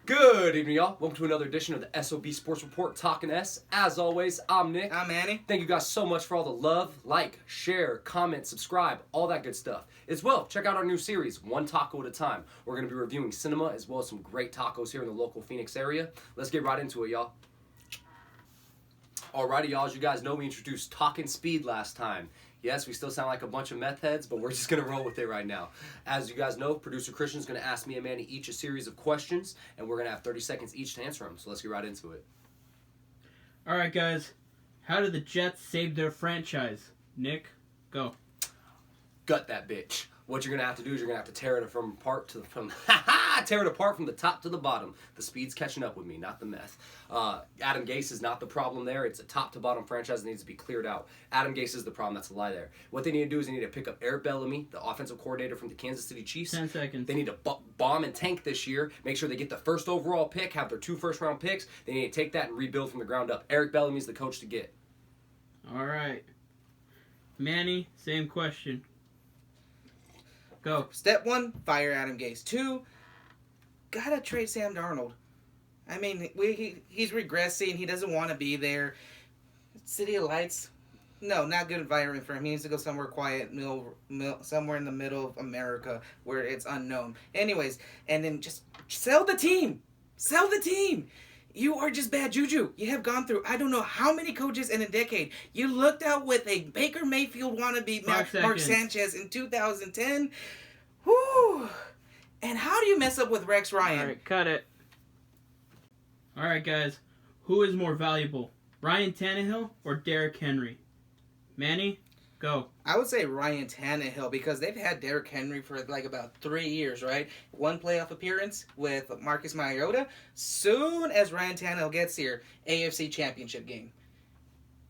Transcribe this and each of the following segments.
Good evening, y'all. Welcome to another edition of the S.O.B Sports Report, Talking S. As always, I'm Nick. I'm Manny. Thank you guys so much for all the love, like, share, comment, subscribe, all that good stuff. As well, check out our new series, One Taco at a Time. We're going to be reviewing cinema as well as some great tacos here in the local Phoenix area. Let's get right into it, y'all. Alrighty, y'all. As you guys know, we introduced Talking Speed last time. Yes, we still sound like a bunch of meth heads, but we're just going to roll with it right now. As you guys know, producer Christian's going to ask me and Manny each a series of questions, and we're going to have 30 seconds each to answer them. So let's get right into it. All right, guys. How did the Jets save their franchise? Nick, go. Gut that bitch. What you're going to have to do is you're going to have to tear it apart from the top to the bottom. The speed's catching up with me, not the meth. Adam Gase is not the problem there. It's a top-to-bottom franchise that needs to be cleared out. Adam Gase is the problem. That's a lie there. What they need to do is they need to pick up Eric Bellamy, the offensive coordinator from the Kansas City Chiefs. 10 seconds. They need to bomb and tank this year. Make sure they get the first overall pick, have their 2 first-round picks. They need to take that and rebuild from the ground up. Eric Bellamy's the coach to get. All right. Manny, same question. Go. Step 1, fire Adam Gase. 2, gotta trade Sam Darnold. I mean, he's regressing. He doesn't want to be there. City of Lights, no, not good environment for him. He needs to go somewhere quiet, somewhere in the middle of America where it's unknown. Anyways, and then just sell the team. Sell the team. You are just bad juju. You have gone through, I don't know how many coaches in a decade. You looked out with a Baker Mayfield wannabe Mark Sanchez in 2010. Whew. And how do you mess up with Rex Ryan? All right, cut it. All right, guys. Who is more valuable, Ryan Tannehill or Derrick Henry? Manny, go. I would say Ryan Tannehill because they've had Derrick Henry for like about 3 years, right? 1 playoff appearance with Marcus Mariota. Soon as Ryan Tannehill gets here, AFC Championship game.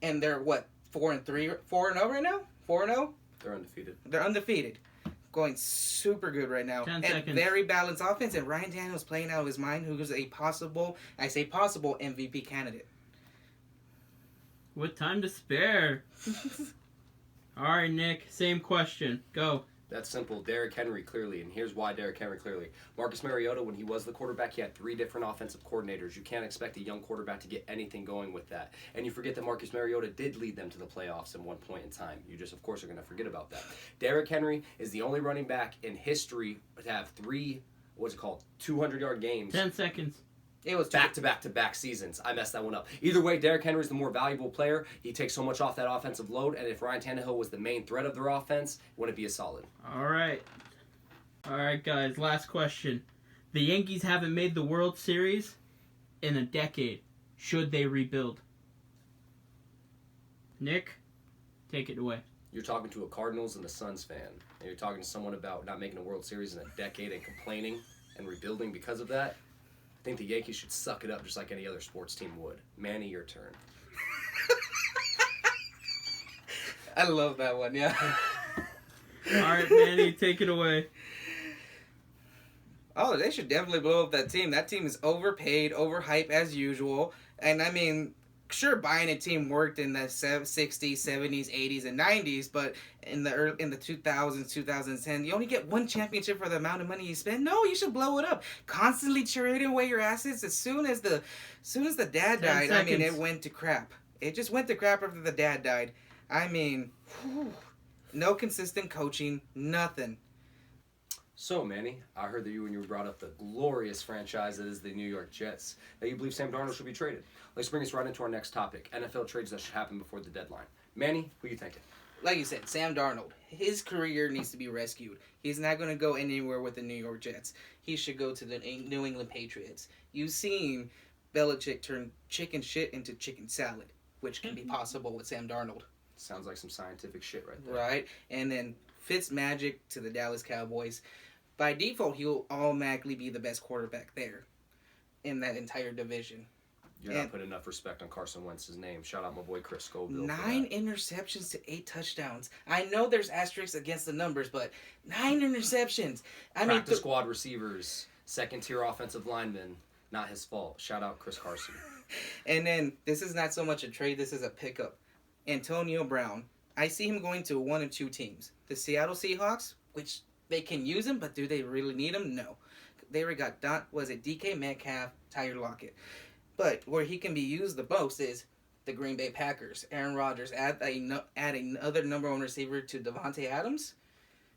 And they're what, 4-3, 4-0 right now? 4-0? They're undefeated. They're undefeated. Going super good right now. 10 and seconds. Very balanced offense. And Ryan Tannehill's playing out of his mind, who is a possible MVP candidate. What time to spare? All right, Nick, same question. Go. That's simple. Derrick Henry, clearly. And here's why Derrick Henry, clearly. Marcus Mariota, when he was the quarterback, he had 3 different offensive coordinators. You can't expect a young quarterback to get anything going with that. And you forget that Marcus Mariota did lead them to the playoffs at one point in time. You just, of course, are going to forget about that. Derrick Henry is the only running back in history to have 3, 200-yard games. 10 seconds. It was back-to-back seasons. I messed that one up. Either way, Derrick Henry's the more valuable player. He takes so much off that offensive load, and if Ryan Tannehill was the main threat of their offense, wouldn't it be as solid? All right. All right, guys, last question. The Yankees haven't made the World Series in a decade. Should they rebuild? Nick, take it away. You're talking to a Cardinals and a Suns fan, and you're talking to someone about not making a World Series in a decade and complaining and rebuilding because of that. I think the Yankees should suck it up just like any other sports team would. Manny, your turn. I love that one, yeah. All right, Manny, take it away. Oh, they should definitely blow up that team. That team is overpaid, overhyped as usual. And I mean, sure, buying a team worked in the 60s, 70s, 80s, and 90s, but in the 2000s, 2010, you only get 1 championship for the amount of money you spend. No, you should blow it up. Constantly trading away your assets. As soon as the dad died, I mean, it went to crap. It just went to crap after the dad died. I mean, no consistent coaching, nothing. So, Manny, I heard that you brought up the glorious franchise that is the New York Jets, that you believe Sam Darnold should be traded. Let's bring us right into our next topic, NFL trades that should happen before the deadline. Manny, who are you thinking? Like you said, Sam Darnold. His career needs to be rescued. He's not going to go anywhere with the New York Jets. He should go to the New England Patriots. You've seen Belichick turn chicken shit into chicken salad, which can be possible with Sam Darnold. Sounds like some scientific shit right there. Right? And then Fitzmagic to the Dallas Cowboys. By default, he'll automatically be the best quarterback there in that entire division. You're not putting enough respect on Carson Wentz's name. Shout out my boy Chris Scoville. 9 interceptions to 8 touchdowns. I know there's asterisks against the numbers, but 9 interceptions. Practice squad receivers, second-tier offensive linemen. Not his fault. Shout out Chris Carson. And then, this is not so much a trade, this is a pickup. Antonio Brown. I see him going to 1 of 2 teams. The Seattle Seahawks, which they can use him, but do they really need him? No. they already got DK Metcalf, Tyler Lockett. But where he can be used the most is the Green Bay Packers. Aaron Rodgers add another number one receiver to Devontae Adams.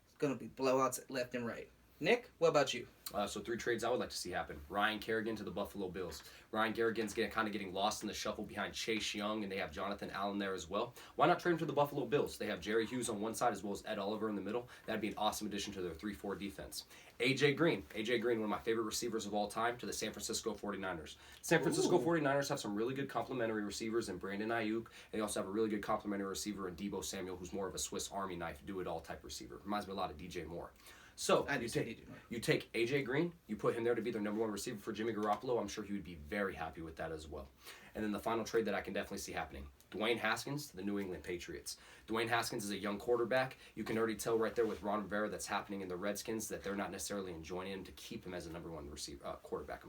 It's gonna be blowouts left and right. Nick, what about you? So 3 trades I would like to see happen. Ryan Kerrigan to the Buffalo Bills. Ryan Kerrigan's getting lost in the shuffle behind Chase Young, and they have Jonathan Allen there as well. Why not trade him to the Buffalo Bills? They have Jerry Hughes on one side as well as Ed Oliver in the middle. That'd be an awesome addition to their 3-4 defense. A.J. Green, one of my favorite receivers of all time, to the San Francisco 49ers. San Francisco 49ers have some really good complementary receivers in Brandon Ayuk. They also have a really good complementary receiver in Deebo Samuel, who's more of a Swiss Army knife, do-it-all type receiver. Reminds me a lot of DJ Moore. So, you take A.J. Green, you put him there to be their number one receiver for Jimmy Garoppolo. I'm sure he would be very happy with that as well. And then the final trade that I can definitely see happening, Dwayne Haskins to the New England Patriots. Dwayne Haskins is a young quarterback. You can already tell right there with Ron Rivera that's happening in the Redskins that they're not necessarily enjoying him to keep him as a number one quarterback.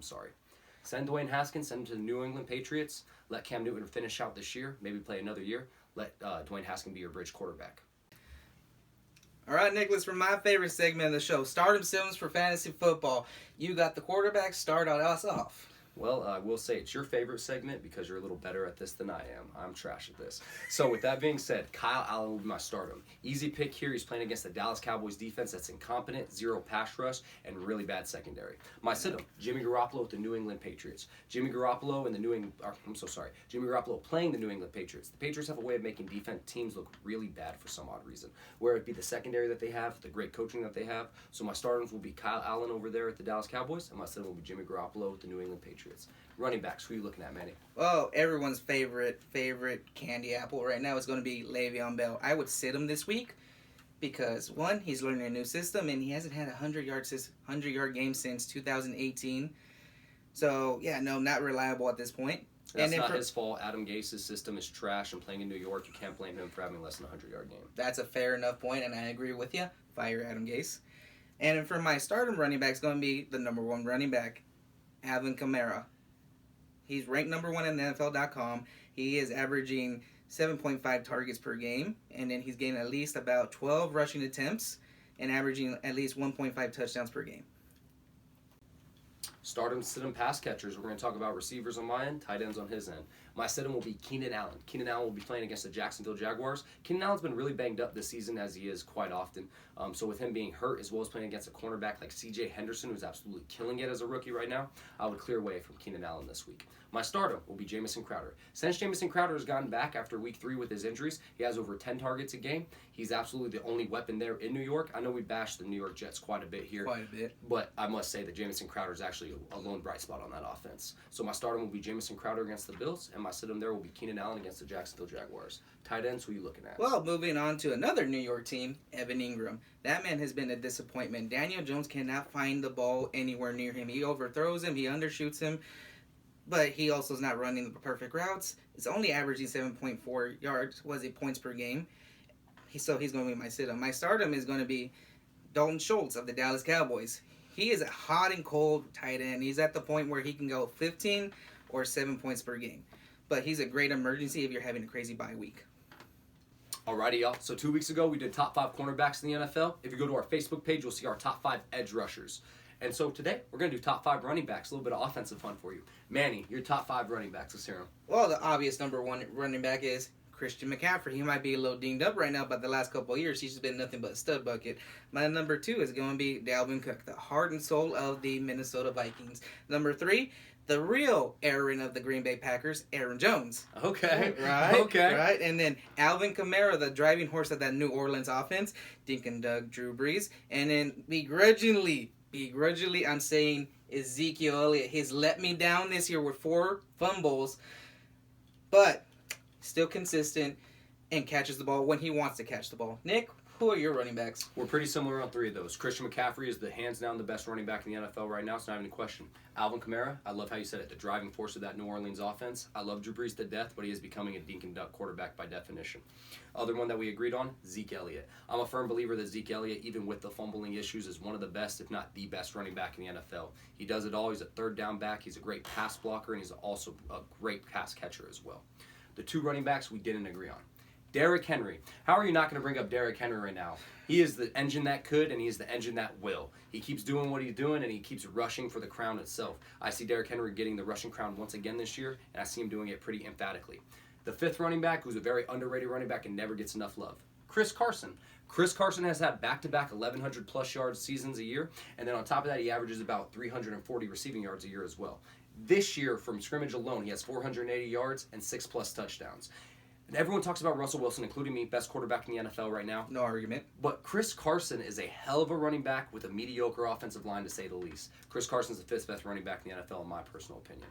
Send Dwayne Haskins, send him to the New England Patriots. Let Cam Newton finish out this year, maybe play another year. Let Dwayne Haskins be your bridge quarterback. All right, Nicholas, for my favorite segment of the show, Stardom Sims for Fantasy Football. You got the quarterback. Start us off. Well, I will say it's your favorite segment because you're a little better at this than I am. I'm trash at this. So with that being said, Kyle Allen will be my stardom. Easy pick here. He's playing against the Dallas Cowboys defense that's incompetent, 0 pass rush, and really bad secondary. My sit-em, Jimmy Garoppolo with the New England Patriots. Jimmy Garoppolo playing the New England Patriots. The Patriots have a way of making defense teams look really bad for some odd reason. Where it be the secondary that they have, the great coaching that they have. So my stardoms will be Kyle Allen over there at the Dallas Cowboys, and my sit-em will be Jimmy Garoppolo with the New England Patriots. Running backs, who are you looking at, Manny? Well, everyone's favorite candy apple right now is going to be Le'Veon Bell. I would sit him this week because, one, he's learning a new system, and he hasn't had a 100-yard game since 2018. So, yeah, no, not reliable at this point. That's not his fault. Adam Gase's system is trash, and playing in New York, you can't blame him for having less than a 100-yard game. That's a fair enough point, and I agree with you. Fire Adam Gase. And for my stardom running back, it's going to be the number one running back, Alvin Kamara. He's ranked number one in NFL.com. He is averaging 7.5 targets per game, and then he's getting at least about 12 rushing attempts and averaging at least 1.5 touchdowns per game. Stardom, sit-em pass catchers. We're going to talk about receivers on my end, tight ends on his end. My sit-em will be Keenan Allen. Keenan Allen will be playing against the Jacksonville Jaguars. Keenan Allen's been really banged up this season, as he is quite often. So with him being hurt, as well as playing against a cornerback like C.J. Henderson, who's absolutely killing it as a rookie right now, I would clear away from Keenan Allen this week. My stardom will be Jamison Crowder. Since Jamison Crowder has gotten back after week 3 with his injuries, he has over 10 targets a game. He's absolutely the only weapon there in New York. I know we bashed the New York Jets quite a bit here. But I must say that Jamison Crowder is actually a lone bright spot on that offense. So my stardom will be Jamison Crowder against the Bills, and my sit-em there will be Keenan Allen against the Jacksonville Jaguars. Tight ends, who are you looking at? Well, moving on to another New York team, Evan Ingram. That man has been a disappointment. Daniel Jones cannot find the ball anywhere near him. He overthrows him, he undershoots him, but he also is not running the perfect routes. It's only averaging 7.4 yards, points per game. So he's going to be my sit-em. My stardom is going to be Dalton Schultz of the Dallas Cowboys. He is a hot and cold tight end. He's at the point where he can go 15 or 7 points per game. But he's a great emergency if you're having a crazy bye week. Alrighty, y'all. So 2 weeks ago, we did top 5 cornerbacks in the NFL. If you go to our Facebook page, you'll see our top 5 edge rushers. And so today, we're going to do top 5 running backs. A little bit of offensive fun for you. Manny, your top 5 running backs. Let's hear them. Well, the obvious number one running back is Christian McCaffrey. He might be a little dinged up right now, but the last couple of years, he's just been nothing but a stud bucket. My number 2 is going to be Dalvin Cook, the heart and soul of the Minnesota Vikings. Number 3, the real Aaron of the Green Bay Packers, Aaron Jones. Okay. Right? Okay. Right? And then Alvin Kamara, the driving horse of that New Orleans offense, Dink and Doug, Drew Brees. And then begrudgingly, I'm saying Ezekiel Elliott. He's let me down this year with 4 fumbles, but still consistent and catches the ball when he wants to catch the ball. Nick, who are your running backs? We're pretty similar on 3 of those. Christian McCaffrey is the hands down the best running back in the NFL right now. It's not even a question. Alvin Kamara, I love how you said it, the driving force of that New Orleans offense. I love Drew Brees to death, but he is becoming a dink and duck quarterback by definition. Other one that we agreed on, Zeke Elliott. I'm a firm believer that Zeke Elliott, even with the fumbling issues, is one of the best, if not the best running back in the NFL. He does it all. He's a third down back. He's a great pass blocker, and he's also a great pass catcher as well. The 2 running backs we didn't agree on. Derrick Henry. How are you not going to bring up Derrick Henry right now? He is the engine that could, and he is the engine that will. He keeps doing what he's doing, and he keeps rushing for the crown itself. I see Derrick Henry getting the rushing crown once again this year, and I see him doing it pretty emphatically. The fifth running back, who's a very underrated running back and never gets enough love, Chris Carson. Chris Carson has had back-to-back 1,100-plus yards seasons a year, and then on top of that, he averages about 340 receiving yards a year as well. This year, from scrimmage alone, he has 480 yards and 6-plus touchdowns. And everyone talks about Russell Wilson, including me, best quarterback in the NFL right now. No argument. But Chris Carson is a hell of a running back with a mediocre offensive line, to say the least. Chris Carson's the fifth best running back in the NFL, in my personal opinion.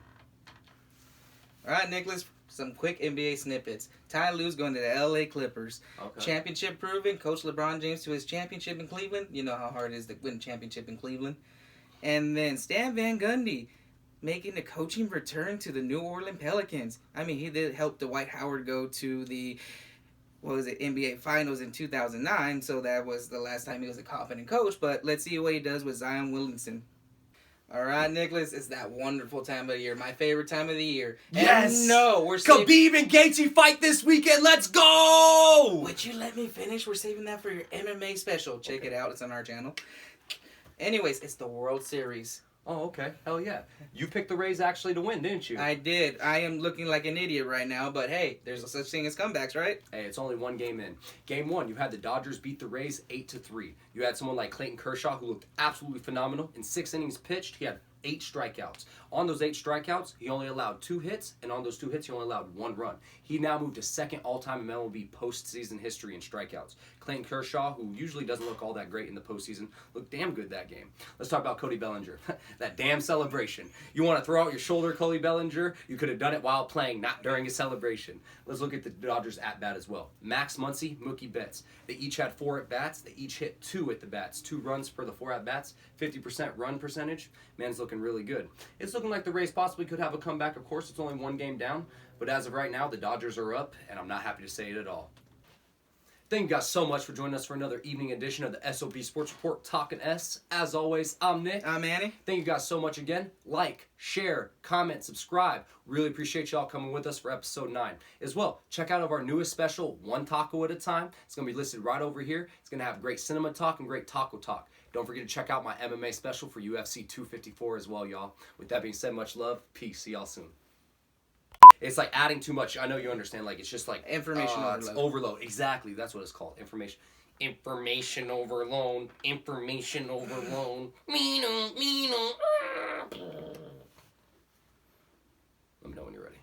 All right, Nicholas, some quick NBA snippets. Ty Lue's going to the LA Clippers. Okay. Championship proven. Coach LeBron James to his championship in Cleveland. You know how hard it is to win a championship in Cleveland. And then Stan Van Gundy making the coaching return to the New Orleans Pelicans. I mean, he did help Dwight Howard go to the, NBA Finals in 2009, so that was the last time he was a competent coach. But let's see what he does with Zion Williamson. All right, Nicholas, it's that wonderful time of the year, my favorite time of the year. Yes! And no, we're Khabib and Gase fight this weekend. Let's go! Would you let me finish? We're saving that for your MMA special. Check it out. It's on our channel. Anyways, it's the World Series. Oh, okay. Hell yeah. You picked the Rays actually to win, didn't you? I did. I am looking like an idiot right now, but hey, there's a such thing as comebacks, right? Hey, it's only one game in. Game one, you had the Dodgers beat the Rays 8-3. You had someone like Clayton Kershaw who looked absolutely phenomenal. In 6 innings pitched, he had 8 strikeouts. On those 8 strikeouts, he only allowed 2 hits, and on those 2 hits, he only allowed 1 run. He now moved to second all-time in MLB postseason history in strikeouts. Clayton Kershaw, who usually doesn't look all that great in the postseason, looked damn good that game. Let's talk about Cody Bellinger. That damn celebration. You want to throw out your shoulder, Cody Bellinger? You could have done it while playing, not during a celebration. Let's look at the Dodgers at-bat as well. Max Muncy, Mookie Betts. They each had 4 at-bats. They each hit 2 at the bats. 2 runs per the 4 at-bats. 50% run percentage. Man's looking really good. It's looking like the Rays possibly could have a comeback. Of course, it's only 1 game down. But as of right now, the Dodgers are up, and I'm not happy to say it at all. Thank you guys so much for joining us for another evening edition of the S.O.B Sports Report Talking S. As always, I'm Nick. I'm Manny. Thank you guys so much again. Like, share, comment, subscribe. Really appreciate y'all coming with us for episode 9. As well, check out our newest special, One Taco at a Time. It's going to be listed right over here. It's going to have great cinema talk and great taco talk. Don't forget to check out my MMA special for UFC 254 as well, y'all. With that being said, much love. Peace. See y'all soon. It's like adding too much. I know you understand. Like, it's just like Information overload. It's overload. Exactly. That's what it's called. Information overload. Information overload. Let me know when you're ready.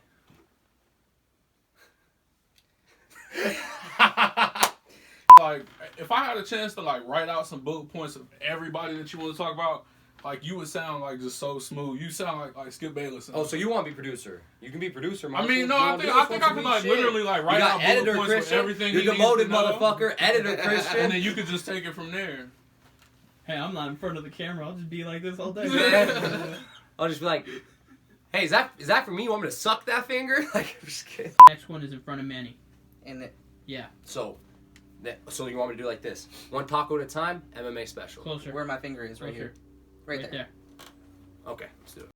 Like, if I had a chance to like write out some bullet points of everybody that you want to talk about, like, you would sound like just so smooth. You sound like Skip Bayless. Oh, so you want to be producer? You can be producer. I mean, no, I think I could like literally like write out bullet points with everything. You're demoted, motherfucker. Editor Christian. And then you could just take it from there. Hey, I'm not in front of the camera. I'll just be like this all day. I'll just be like, hey, is that for me? You want me to suck that finger? Like, I'm just kidding. Next one is in front of Manny. And Yeah. So you want me to do like this? 1 taco at a time, MMA special. Closer. where my finger is, right Closer. here. Right there. Okay, let's do it.